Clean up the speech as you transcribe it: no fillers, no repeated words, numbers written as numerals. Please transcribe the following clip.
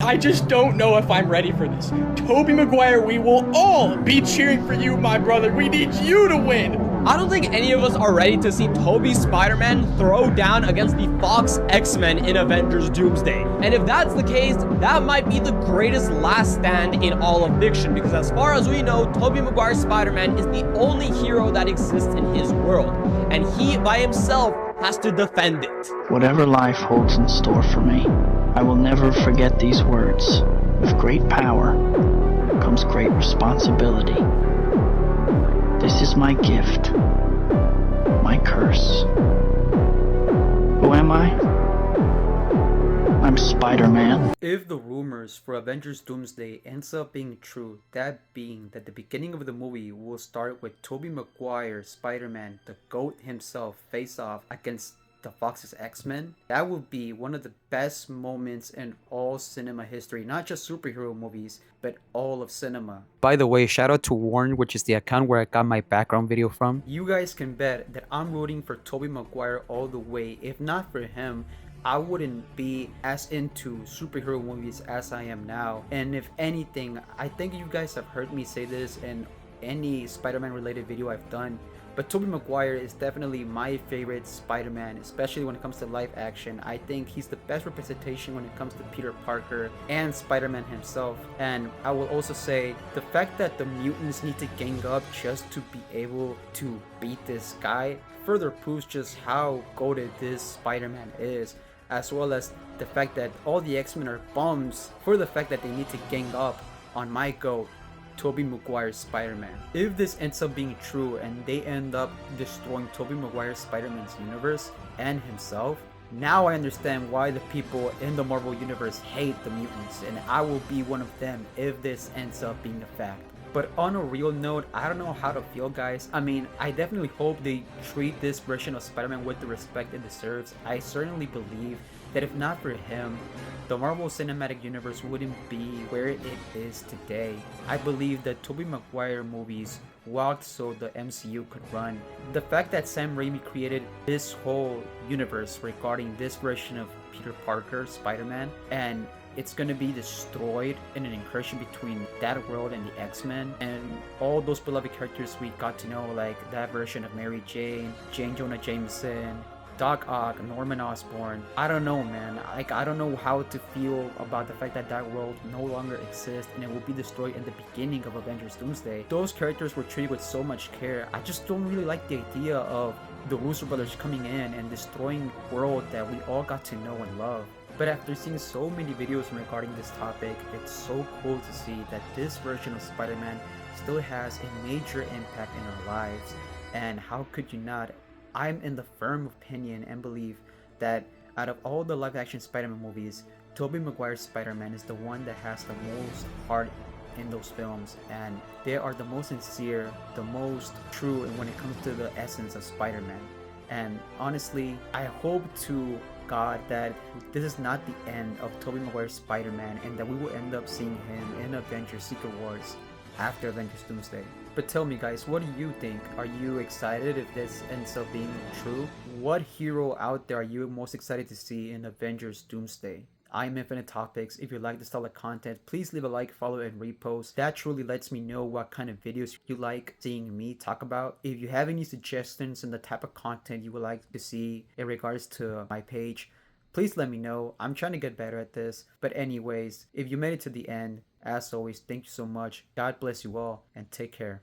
I just don't know if I'm ready for this. Tobey Maguire, we will all be cheering for you, my brother. We need you to win. I don't think any of us are ready to see Tobey Spider-Man throw down against the Fox X-Men in Avengers Doomsday. And if that's the case, that might be the greatest last stand in all of fiction, because as far as we know, Tobey Maguire's Spider-Man is the only hero that exists in his world, and he by himself has to defend it. Whatever life holds in store for me, I will never forget these words. With great power comes great responsibility. This is my gift, my curse. Who am I? I'm Spider-Man. If the rumors for Avengers Doomsday ends up being true, that being that the beginning of the movie will start with Tobey Maguire, Spider-Man, the GOAT himself, face off against the Fox's X-Men, that would be one of the best moments in all cinema history, not just superhero movies, but all of cinema. By the way, shout out to Warren, which is the account where I got my background video from. You guys can bet that I'm rooting for Tobey Maguire all the way. If not for him, I wouldn't be as into superhero movies as I am now. And if anything, I think you guys have heard me say this in any Spider-Man related video I've done, but Tobey Maguire is definitely my favorite Spider-Man, especially when it comes to live action. I think he's the best representation when it comes to Peter Parker and Spider-Man himself. And I will also say the fact that the mutants need to gang up just to be able to beat this guy further proves just how goated this Spider-Man is, as well as the fact that all the X-Men are bums for the fact that they need to gang up on my GOAT, Tobey Maguire's Spider-Man. If this ends up being true and they end up destroying Tobey Maguire's Spider-Man's universe and himself, now I understand why the people in the Marvel universe hate the mutants, and I will be one of them if this ends up being a fact. But on a real note, I don't know how to feel, guys. I mean, I definitely hope they treat this version of Spider-Man with the respect it deserves. I certainly believe that if not for him, the Marvel Cinematic Universe wouldn't be where it is today. I believe that Tobey Maguire movies walked so the MCU could run. The fact that Sam Raimi created this whole universe regarding this version of Peter Parker, Spider-Man, and it's gonna be destroyed in an incursion between that world and the X-Men, and all those beloved characters we got to know, like that version of Mary Jane, Jane Jonah Jameson, Doc Ock, Norman Osborn. I don't know, man. Like, I don't know how to feel about the fact that that world no longer exists and it will be destroyed in the beginning of Avengers Doomsday. Those characters were treated with so much care. I just don't really like the idea of the Russo brothers coming in and destroying a world that we all got to know and love. But after seeing so many videos regarding this topic, it's so cool to see that this version of Spider-Man still has a major impact in our lives. And how could you not? I'm in the firm opinion and belief that out of all the live-action Spider-Man movies, Tobey Maguire's Spider-Man is the one that has the most heart in those films, and they are the most sincere, the most true when it comes to the essence of Spider-Man. And honestly, I hope to God that this is not the end of Tobey Maguire's Spider-Man and that we will end up seeing him in Avengers Secret Wars after Avengers Doomsday. But tell me, guys, what do you think? Are you excited if this ends up being true? What hero out there are you most excited to see in Avengers Doomsday? I'm Infinite Topics. If you like this style of content, please leave a like, follow, and repost. That truly lets me know what kind of videos you like seeing me talk about. If you have any suggestions on the type of content you would like to see in regards to my page, please let me know. I'm trying to get better at this. But anyways, if you made it to the end, as always, thank you so much. God bless you all, and take care.